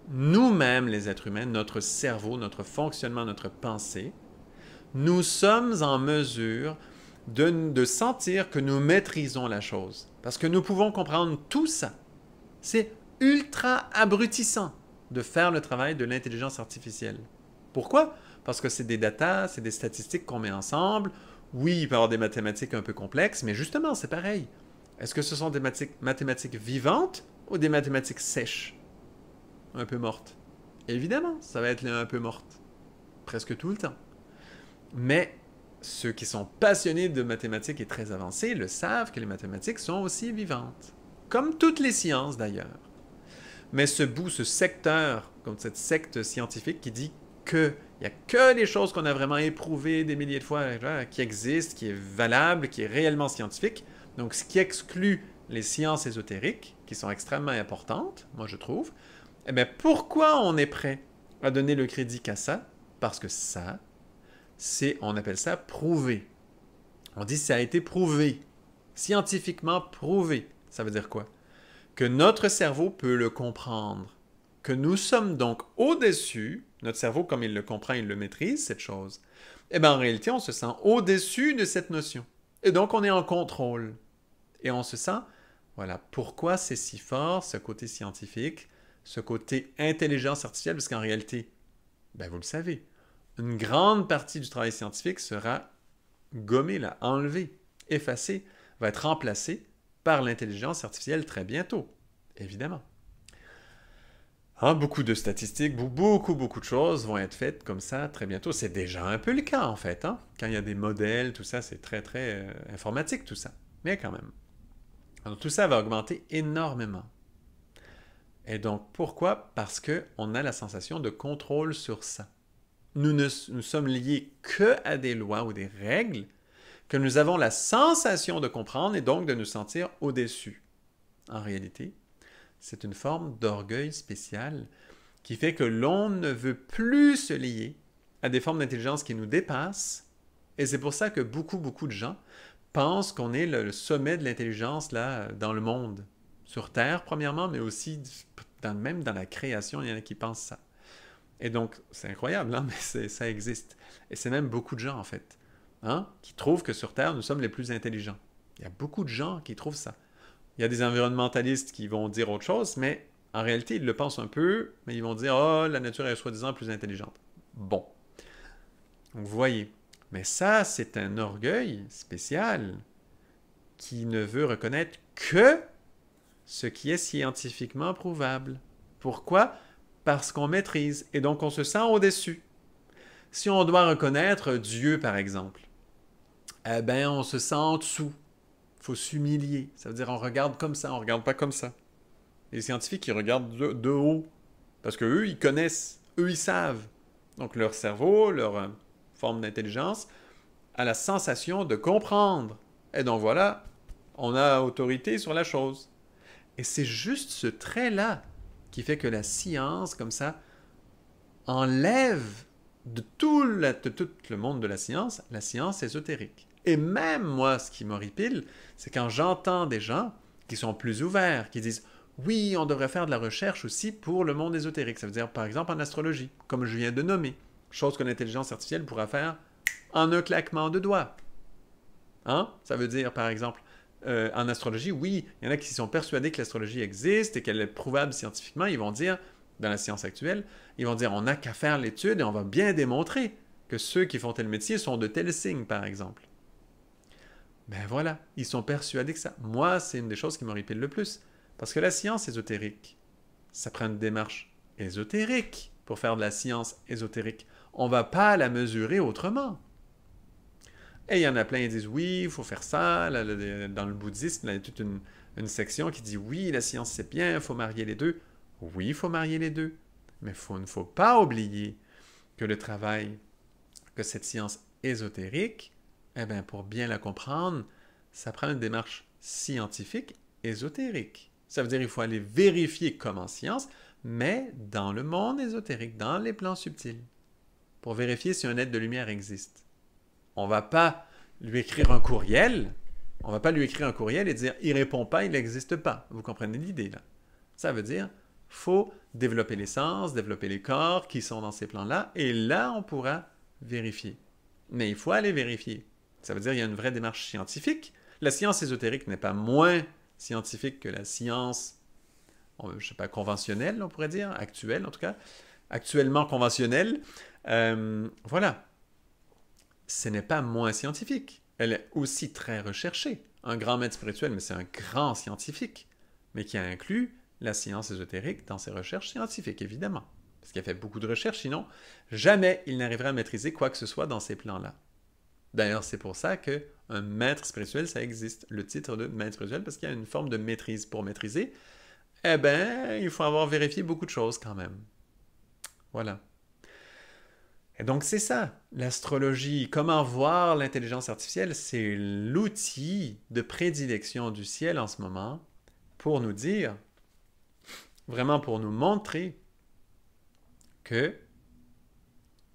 nous-mêmes, les êtres humains, notre cerveau, notre fonctionnement, notre pensée, nous sommes en mesure de sentir que nous maîtrisons la chose. Parce que nous pouvons comprendre tout ça. C'est ultra abrutissant de faire le travail de l'intelligence artificielle. Pourquoi? Parce que c'est des datas, c'est des statistiques qu'on met ensemble. Oui, il peut y avoir des mathématiques un peu complexes, mais justement, c'est pareil. Est-ce que ce sont des mathématiques vivantes ou des mathématiques sèches? Un peu mortes. Évidemment, ça va être un peu morte. Presque tout le temps. Mais ceux qui sont passionnés de mathématiques et très avancés le savent que les mathématiques sont aussi vivantes. Comme toutes les sciences d'ailleurs. Mais ce bout, ce secteur, comme cette secte scientifique qui dit qu'il n'y a que les choses qu'on a vraiment éprouvées des milliers de fois, qui existent, qui est valable, qui est réellement scientifique. Donc ce qui exclut les sciences ésotériques, qui sont extrêmement importantes, moi je trouve. Eh bien pourquoi on est prêt à donner le crédit qu'à ça? Parce que ça, on appelle ça prouvé. On dit que ça a été prouvé, scientifiquement prouvé. Ça veut dire quoi? Que notre cerveau peut le comprendre, que nous sommes donc au-dessus, notre cerveau, comme il le comprend, il le maîtrise, cette chose. Eh bien, en réalité, on se sent au-dessus de cette notion. Et donc, on est en contrôle. Et on se sent, voilà, pourquoi c'est si fort, ce côté scientifique, ce côté intelligence artificielle, parce qu'en réalité, ben, vous le savez, une grande partie du travail scientifique sera gommée, là, enlevée, effacée, va être remplacée par l'intelligence artificielle très bientôt, évidemment. Hein, beaucoup de statistiques, beaucoup de choses vont être faites comme ça très bientôt. C'est déjà un peu le cas, en fait. Hein? Quand il y a des modèles, tout ça, c'est très informatique, tout ça. Mais quand même. Alors, tout ça va augmenter énormément. Et donc, pourquoi? Parce qu'on a la sensation de contrôle sur ça. Nous sommes liés que à des lois ou des règles que nous avons la sensation de comprendre et donc de nous sentir au-dessus. En réalité, c'est une forme d'orgueil spécial qui fait que l'on ne veut plus se lier à des formes d'intelligence qui nous dépassent. Et c'est pour ça que beaucoup de gens pensent qu'on est le sommet de l'intelligence là dans le monde. Sur Terre, premièrement, mais aussi même dans la création, il y en a qui pensent ça. Et donc, c'est incroyable, hein, mais ça existe. Et c'est même beaucoup de gens, en fait, hein, qui trouvent que sur Terre, nous sommes les plus intelligents. Il y a beaucoup de gens qui trouvent ça. Il y a des environnementalistes qui vont dire autre chose, mais En réalité, ils le pensent un peu, mais ils vont dire, oh, la nature est soi-disant plus intelligente. Bon. Donc, vous voyez. Mais ça, c'est un orgueil spécial qui ne veut reconnaître que ce qui est scientifiquement prouvable. Pourquoi? Parce qu'on maîtrise et donc on se sent au-dessus. Si on doit reconnaître Dieu, par exemple, eh bien, on se sent en dessous. Il faut s'humilier. Ça veut dire on regarde comme ça, on ne regarde pas comme ça. Les scientifiques, ils regardent de haut. Parce qu'eux, ils connaissent. Eux, ils savent. Donc, leur cerveau, leur forme d'intelligence, a la sensation de comprendre. Et donc, voilà, on a autorité sur la chose. Et c'est juste ce trait-là qui fait que la science, comme ça, enlève de tout le monde de la science ésotérique. Et même moi, ce qui m'horripile, c'est quand j'entends des gens qui sont plus ouverts, qui disent oui, on devrait faire de la recherche aussi pour le monde ésotérique. Ça veut dire, par exemple, en astrologie, comme je viens de nommer, chose que l'intelligence artificielle pourra faire en un claquement de doigts. Hein? Ça veut dire, par exemple, en astrologie, oui, il y en a qui sont persuadés que l'astrologie existe et qu'elle est prouvable scientifiquement. Ils vont dire, dans la science actuelle, ils vont dire, on n'a qu'à faire l'étude et on va bien démontrer que ceux qui font tel métier sont de tels signes, par exemple. Ben voilà, ils sont persuadés que ça. Moi, c'est une des choses qui m'horripile le plus. Parce que la science ésotérique, ça prend une démarche ésotérique pour faire de la science ésotérique. On ne va pas la mesurer autrement. Et il y en a plein qui disent oui, il faut faire ça. Dans le bouddhisme, il y a toute une section qui dit oui, la science c'est bien, il faut marier les deux. Oui, il faut marier les deux. Mais il ne faut pas oublier que le travail, que cette science ésotérique, eh bien, pour bien la comprendre, ça prend une démarche scientifique ésotérique. Ça veut dire qu'il faut aller vérifier comme en science, mais dans le monde ésotérique, dans les plans subtils, pour vérifier si un être de lumière existe. On ne va pas lui écrire un courriel, on ne va pas lui écrire un courriel et dire « il ne répond pas, il n'existe pas ». Vous comprenez l'idée là? Ça veut dire « faut développer les sens, développer les corps qui sont dans ces plans-là, et là, on pourra vérifier. » Mais il faut aller vérifier. Ça veut dire qu'il y a une vraie démarche scientifique. La science ésotérique n'est pas moins scientifique que la science, je ne sais pas, conventionnelle, on pourrait dire, actuelle en tout cas, actuellement conventionnelle. Voilà. Ce n'est pas moins scientifique. Elle est aussi très recherchée. Un grand maître spirituel, mais c'est un grand scientifique, mais qui a inclus la science ésotérique dans ses recherches scientifiques, évidemment. Parce qu'il a fait beaucoup de recherches, sinon, jamais il n'arriverait à maîtriser quoi que ce soit dans ces plans-là. D'ailleurs, c'est pour ça qu'un maître spirituel, ça existe, le titre de maître spirituel, parce qu'il y a une forme de maîtrise. Pour maîtriser, eh bien, il faut avoir vérifié beaucoup de choses quand même. Voilà. Et donc, c'est ça, l'astrologie. Comment voir l'intelligence artificielle? C'est l'outil de prédilection du ciel en ce moment pour nous dire, vraiment pour nous montrer que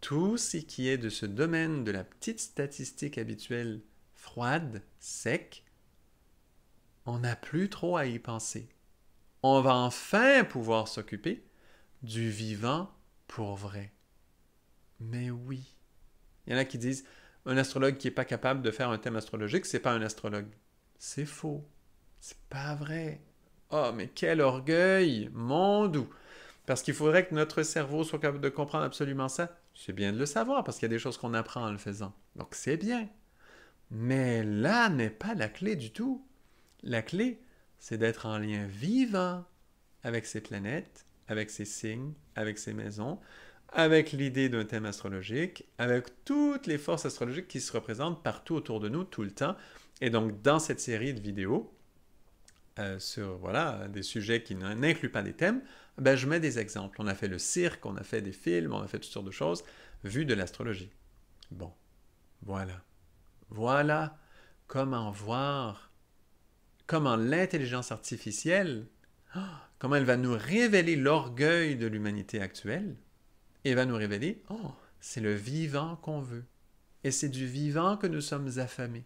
tout ce qui est de ce domaine de la petite statistique habituelle froide, sec, on n'a plus trop à y penser. On va enfin pouvoir s'occuper du vivant pour vrai. Mais oui. Il y en a qui disent, un astrologue qui n'est pas capable de faire un thème astrologique, c'est pas un astrologue. C'est faux. C'est pas vrai. Oh, mais quel orgueil, mon doux. Parce qu'il faudrait que notre cerveau soit capable de comprendre absolument ça. C'est bien de le savoir, parce qu'il y a des choses qu'on apprend en le faisant. Donc c'est bien. Mais là n'est pas la clé du tout. La clé, c'est d'être en lien vivant avec ces planètes, avec ces signes, avec ces maisons, avec l'idée d'un thème astrologique, avec toutes les forces astrologiques qui se représentent partout autour de nous, tout le temps. Et donc, dans cette série de vidéos, sur voilà, des sujets qui n'incluent pas des thèmes, ben, je mets des exemples. On a fait le cirque, on a fait des films, on a fait toutes sortes de choses vues de l'astrologie. Bon, voilà. Voilà comment voir, comment l'intelligence artificielle, comment elle va nous révéler l'orgueil de l'humanité actuelle, et va nous révéler, oh, c'est le vivant qu'on veut. Et c'est du vivant que nous sommes affamés.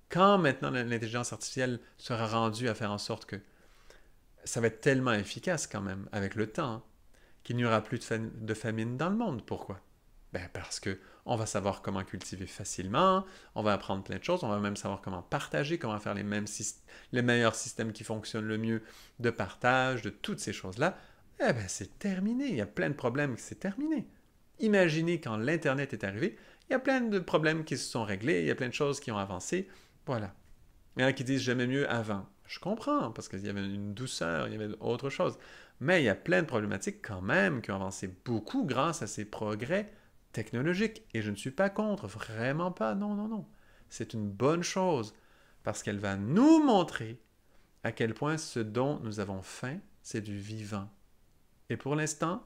Quand maintenant l'intelligence artificielle sera rendue à faire en sorte que ça va être tellement efficace quand même, avec le temps, qu'il n'y aura plus de famine dans le monde. Pourquoi? Ben parce que on va savoir comment cultiver facilement, on va apprendre plein de choses, on va même savoir comment partager, comment faire les meilleurs systèmes qui fonctionnent le mieux de partage, de toutes ces choses-là. Eh ben c'est terminé, il y a plein de problèmes qui c'est terminé. Imaginez quand l'Internet est arrivé, il y a plein de problèmes qui se sont réglés, il y a plein de choses qui ont avancé. Voilà. Il y en a qui disent j'aimais mieux avant. Je comprends, parce qu'il y avait une douceur, il y avait autre chose. Mais il y a plein de problématiques quand même qui ont avancé beaucoup grâce à ces progrès technologiques. Et je ne suis pas contre, vraiment pas, non, non, non. C'est une bonne chose, parce qu'elle va nous montrer à quel point ce dont nous avons faim, c'est du vivant. Et pour l'instant,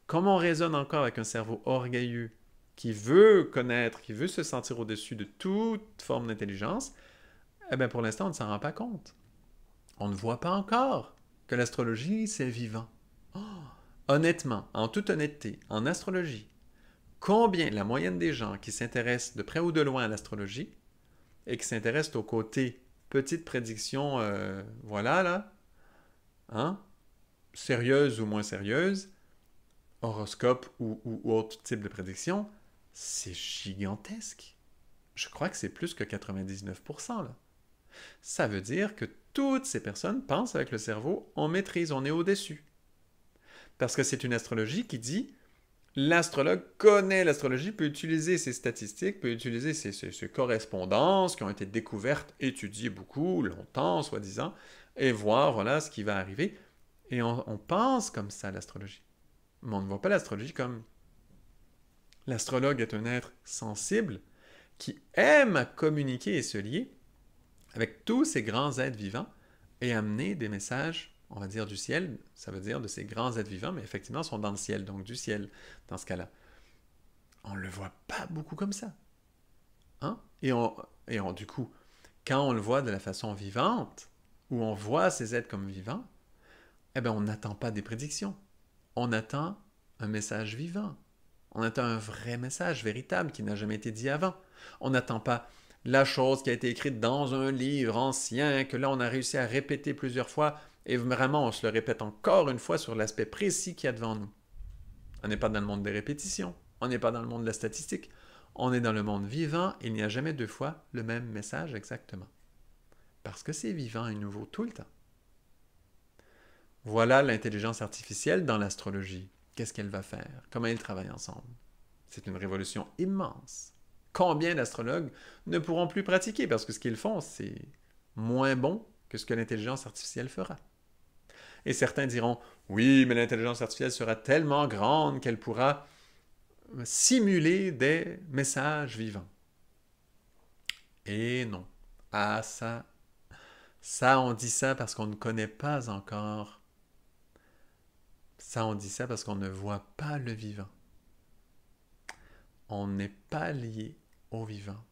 comme on raisonne encore avec un cerveau orgueilleux qui veut connaître, qui veut se sentir au-dessus de toute forme d'intelligence, eh bien pour l'instant, on ne s'en rend pas compte. On ne voit pas encore que l'astrologie, c'est vivant. Oh, honnêtement, en toute honnêteté, en astrologie, combien la moyenne des gens qui s'intéressent de près ou de loin à l'astrologie et qui s'intéressent au côté petite prédiction, voilà là, hein, sérieuse ou moins sérieuse, horoscope ou autre type de prédiction, c'est gigantesque. Je crois que c'est plus que 99% là. Ça veut dire que toutes ces personnes pensent avec le cerveau, on maîtrise, on est au-dessus. Parce que c'est une astrologie qui dit, l'astrologue connaît l'astrologie, peut utiliser ses statistiques, peut utiliser ses correspondances qui ont été découvertes, étudiées beaucoup, longtemps, soi-disant, et voir, voilà, ce qui va arriver. Et on pense comme ça l'astrologie. Mais on ne voit pas l'astrologie comme l'astrologue est un être sensible qui aime communiquer et se lier avec tous ces grands êtres vivants et amener des messages, on va dire du ciel, ça veut dire de ces grands êtres vivants, mais effectivement sont dans le ciel, donc du ciel dans ce cas-là. On ne le voit pas beaucoup comme ça. Hein? Du coup, quand on le voit de la façon vivante, où on voit ces êtres comme vivants, eh bien on n'attend pas des prédictions. On attend un message vivant. On attend un vrai message véritable qui n'a jamais été dit avant. On n'attend pas la chose qui a été écrite dans un livre ancien, que là on a réussi à répéter plusieurs fois, et vraiment on se le répète encore une fois sur l'aspect précis qu'il y a devant nous. On n'est pas dans le monde des répétitions, on n'est pas dans le monde de la statistique, on est dans le monde vivant, et il n'y a jamais deux fois le même message exactement. Parce que c'est vivant et nouveau tout le temps. Voilà l'intelligence artificielle dans l'astrologie. Qu'est-ce qu'elle va faire? Comment ils travaillent ensemble? C'est une révolution immense. Combien d'astrologues ne pourront plus pratiquer parce que ce qu'ils font, c'est moins bon que ce que l'intelligence artificielle fera. Et certains diront, oui, mais l'intelligence artificielle sera tellement grande qu'elle pourra simuler des messages vivants. Et non. Ah, ça on dit ça parce qu'on ne connaît pas encore. Ça on dit ça parce qu'on ne voit pas le vivant. On n'est pas lié au vivant.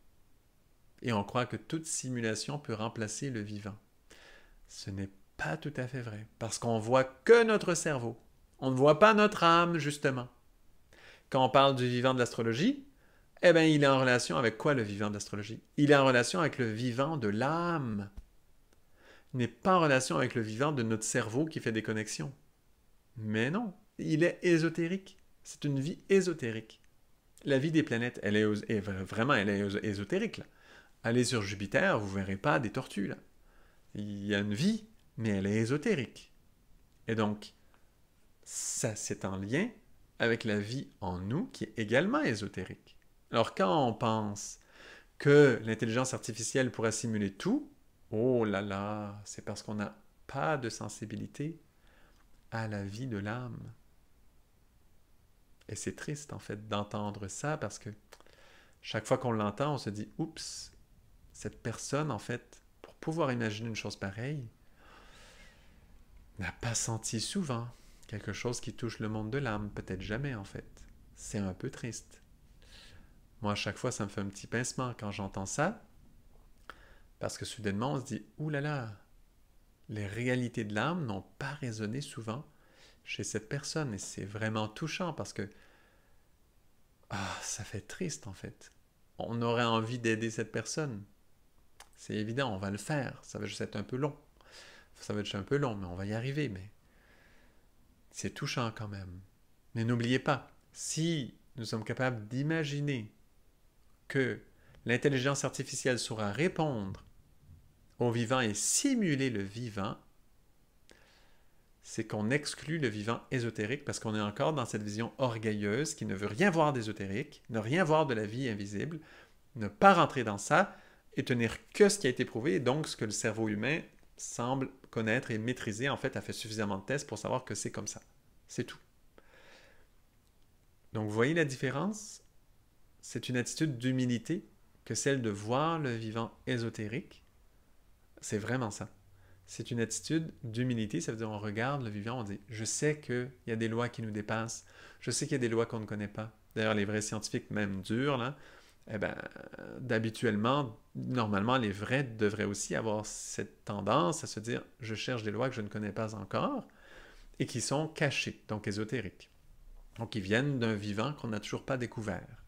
Et on croit que toute simulation peut remplacer le vivant. Ce n'est pas tout à fait vrai, parce qu'on voit que notre cerveau. On ne voit pas notre âme, justement. Quand on parle du vivant de l'astrologie, eh bien, il est en relation avec quoi le vivant de l'astrologie? Il est en relation avec le vivant de l'âme. Il n'est pas en relation avec le vivant de notre cerveau qui fait des connexions. Mais non, il est ésotérique. C'est une vie ésotérique. La vie des planètes, elle est ésotérique. Là. Allez sur Jupiter, vous ne verrez pas des tortues. Là. Il y a une vie, mais elle est ésotérique. Et donc, ça, c'est en lien avec la vie en nous qui est également ésotérique. Alors, quand on pense que l'intelligence artificielle pourrait simuler tout, oh là là, c'est parce qu'on n'a pas de sensibilité à la vie de l'âme. Et c'est triste, en fait, d'entendre ça parce que chaque fois qu'on l'entend, on se dit, oups, cette personne, en fait, pour pouvoir imaginer une chose pareille, n'a pas senti souvent quelque chose qui touche le monde de l'âme, peut-être jamais, en fait. C'est un peu triste. Moi, à chaque fois, ça me fait un petit pincement quand j'entends ça, parce que soudainement, on se dit, ouh là là, les réalités de l'âme n'ont pas résonné souvent chez cette personne, et c'est vraiment touchant parce que ça fait triste en fait. On aurait envie d'aider cette personne. C'est évident, on va le faire. Ça va juste être un peu long. Ça va être un peu long, mais on va y arriver. Mais c'est touchant quand même. Mais n'oubliez pas, si nous sommes capables d'imaginer que l'intelligence artificielle saura répondre au vivant et simuler le vivant, c'est qu'on exclut le vivant ésotérique parce qu'on est encore dans cette vision orgueilleuse qui ne veut rien voir d'ésotérique, ne rien voir de la vie invisible, ne pas rentrer dans ça et tenir que ce qui a été prouvé, et donc ce que le cerveau humain semble connaître et maîtriser, en fait, a fait suffisamment de tests pour savoir que c'est comme ça. C'est tout. Donc, vous voyez la différence? C'est une attitude d'humilité que celle de voir le vivant ésotérique. C'est vraiment ça. C'est une attitude d'humilité, ça veut dire on regarde le vivant, on dit « je sais qu'il y a des lois qui nous dépassent, je sais qu'il y a des lois qu'on ne connaît pas ». D'ailleurs, les vrais scientifiques, même durs, là, eh ben, d'habituellement, normalement, les vrais devraient aussi avoir cette tendance à se dire « je cherche des lois que je ne connais pas encore » et qui sont cachées, donc ésotériques. Donc, ils viennent d'un vivant qu'on n'a toujours pas découvert.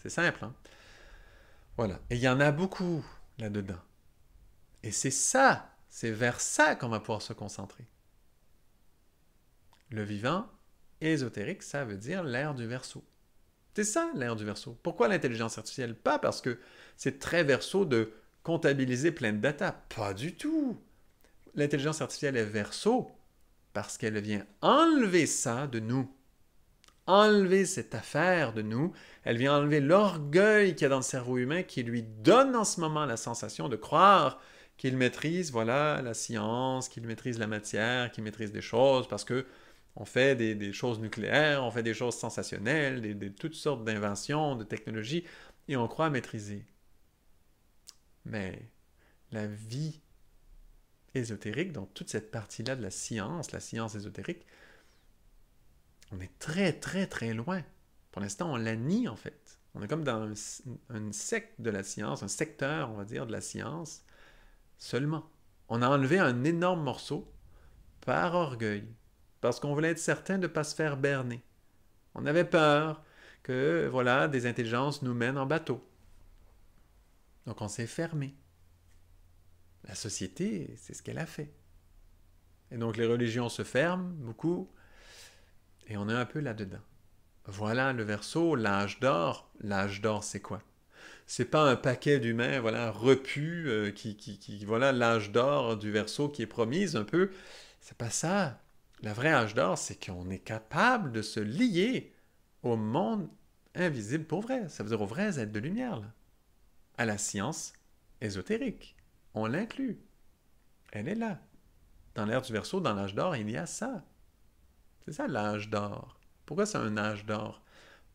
C'est simple, hein? Voilà. Et il y en a beaucoup là-dedans. Et c'est ça, c'est vers ça qu'on va pouvoir se concentrer. Le vivant ésotérique, ça veut dire l'ère du Verseau. C'est ça, l'ère du Verseau. Pourquoi l'intelligence artificielle? Pas parce que c'est très Verseau de comptabiliser plein de data. Pas du tout. L'intelligence artificielle est Verseau parce qu'elle vient enlever ça de nous. Enlever cette affaire de nous. Elle vient enlever l'orgueil qu'il y a dans le cerveau humain qui lui donne en ce moment la sensation de croire qu'il maîtrise, voilà, la science, qu'il maîtrise la matière, qu'il maîtrise des choses, parce que on fait des choses nucléaires, on fait des choses sensationnelles, toutes sortes d'inventions, de technologies, et on croit maîtriser. Mais la vie ésotérique, donc toute cette partie-là de la science ésotérique, on est très, très, très loin. Pour l'instant, on la nie, en fait. On est comme dans un secte de la science, un secteur, on va dire, de la science, seulement. On a enlevé un énorme morceau par orgueil, parce qu'on voulait être certain de ne pas se faire berner. On avait peur que, voilà, des intelligences nous mènent en bateau. Donc on s'est fermé. La société, c'est ce qu'elle a fait. Et donc les religions se ferment, beaucoup, et on est un peu là-dedans. Voilà le Verseau, l'âge d'or. L'âge d'or, c'est quoi? C'est pas un paquet d'humains, voilà, repus, voilà, l'âge d'or du Verseau qui est promise un peu. C'est pas ça. Le vrai âge d'or, c'est qu'on est capable de se lier au monde invisible pour vrai. Ça veut dire aux vrais êtres de lumière, là. À la science ésotérique. On l'inclut. Elle est là. Dans l'ère du Verseau, dans l'âge d'or, il y a ça. C'est ça l'âge d'or. Pourquoi c'est un âge d'or?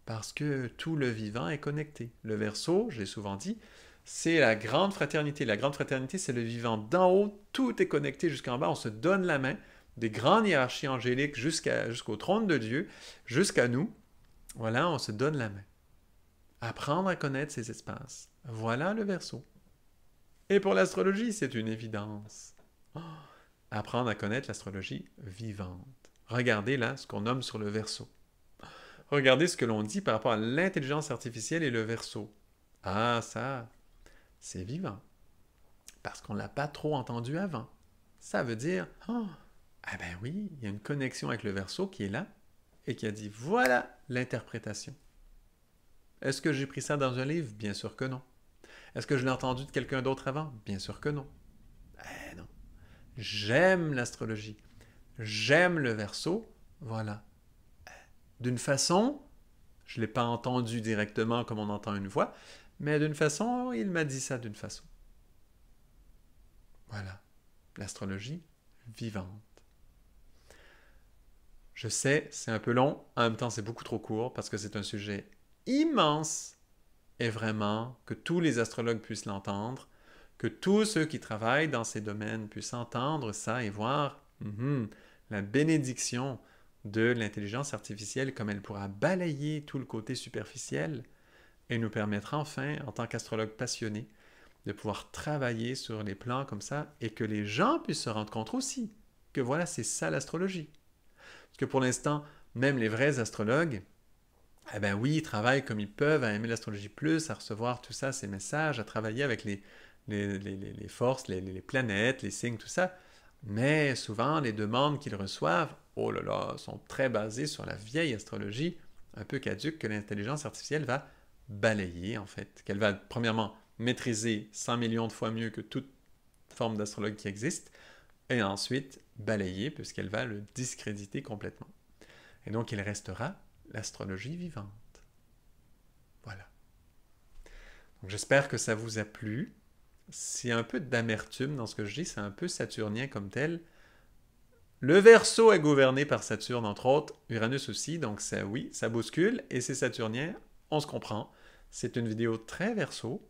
Parce que tout le vivant est connecté. Le Verseau, j'ai souvent dit, c'est la grande fraternité. La grande fraternité, c'est le vivant d'en haut. Tout est connecté jusqu'en bas. On se donne la main. Des grandes hiérarchies angéliques jusqu'au trône de Dieu, jusqu'à nous. Voilà, on se donne la main. Apprendre à connaître ces espaces. Voilà le Verseau. Et pour l'astrologie, c'est une évidence. Oh, apprendre à connaître l'astrologie vivante. Regardez là ce qu'on nomme sur le Verseau. Regardez ce que l'on dit par rapport à l'intelligence artificielle et le Verseau. Ah, ça, c'est vivant. Parce qu'on ne l'a pas trop entendu avant. Ça veut dire, oh, ah ben oui, il y a une connexion avec le Verseau qui est là et qui a dit, voilà l'interprétation. Est-ce que j'ai pris ça dans un livre? Bien sûr que non. Est-ce que je l'ai entendu de quelqu'un d'autre avant? Bien sûr que non. Eh non. J'aime l'astrologie. J'aime le Verseau. Voilà. D'une façon, je ne l'ai pas entendu directement comme on entend une voix, mais d'une façon, il m'a dit ça d'une façon. Voilà. L'astrologie vivante. Je sais, c'est un peu long, en même temps c'est beaucoup trop court parce que c'est un sujet immense et vraiment que tous les astrologues puissent l'entendre, que tous ceux qui travaillent dans ces domaines puissent entendre ça et voir la bénédiction de l'intelligence artificielle, comme elle pourra balayer tout le côté superficiel et nous permettre enfin, en tant qu'astrologue passionné, de pouvoir travailler sur les plans comme ça et que les gens puissent se rendre compte aussi que voilà, c'est ça l'astrologie. Parce que pour l'instant, même les vrais astrologues, eh bien oui, ils travaillent comme ils peuvent à aimer l'astrologie plus, à recevoir tout ça, ces messages, à travailler avec les forces, les planètes, les signes, tout ça. Mais souvent, les demandes qu'ils reçoivent, oh là là, sont très basées sur la vieille astrologie, un peu caduque que l'intelligence artificielle va balayer en fait, qu'elle va premièrement maîtriser 100 millions de fois mieux que toute forme d'astrologue qui existe, et ensuite balayer puisqu'elle va le discréditer complètement. Et donc il restera l'astrologie vivante. Voilà. Donc j'espère que ça vous a plu. C'est un peu d'amertume dans ce que je dis, c'est un peu saturnien comme tel. Le Verseau est gouverné par Saturne, entre autres, Uranus aussi, donc ça, oui, ça bouscule, et c'est saturnien, on se comprend. C'est une vidéo très Verseau,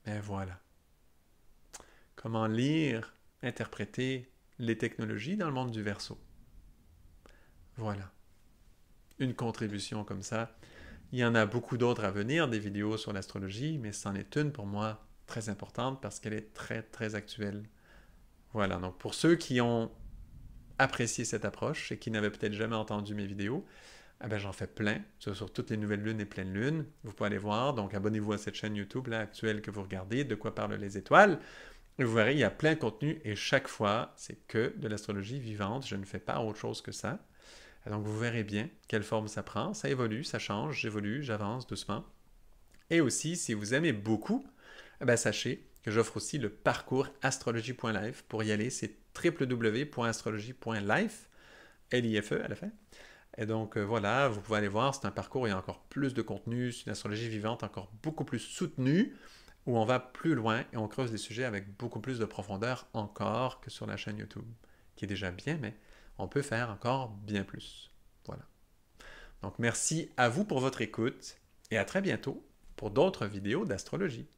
mais voilà. Comment lire, interpréter les technologies dans le monde du Verseau. Voilà. Une contribution comme ça. Il y en a beaucoup d'autres à venir, des vidéos sur l'astrologie, mais c'en est une pour moi très importante parce qu'elle est très, très actuelle. Voilà, donc pour ceux qui ont apprécié cette approche et qui n'avaient peut-être jamais entendu mes vidéos, eh ben, j'en fais plein sur toutes les nouvelles lunes et pleines lunes. Vous pouvez aller voir, donc abonnez-vous à cette chaîne YouTube là, actuelle que vous regardez, De quoi parlent les étoiles. Et vous verrez, il y a plein de contenu et chaque fois, c'est que de l'astrologie vivante. Je ne fais pas autre chose que ça. Donc vous verrez bien quelle forme ça prend. Ça évolue, ça change, j'évolue, j'avance doucement. Et aussi, si vous aimez beaucoup, eh ben, sachez que j'offre aussi le parcours astrologie.life. Pour y aller, c'est www.astrologie.life, L-I-F-E à la fin. Et donc voilà, vous pouvez aller voir, c'est un parcours où il y a encore plus de contenu, c'est une astrologie vivante encore beaucoup plus soutenue, où on va plus loin et on creuse des sujets avec beaucoup plus de profondeur encore que sur la chaîne YouTube, qui est déjà bien, mais on peut faire encore bien plus. Voilà. Donc merci à vous pour votre écoute et à très bientôt pour d'autres vidéos d'astrologie.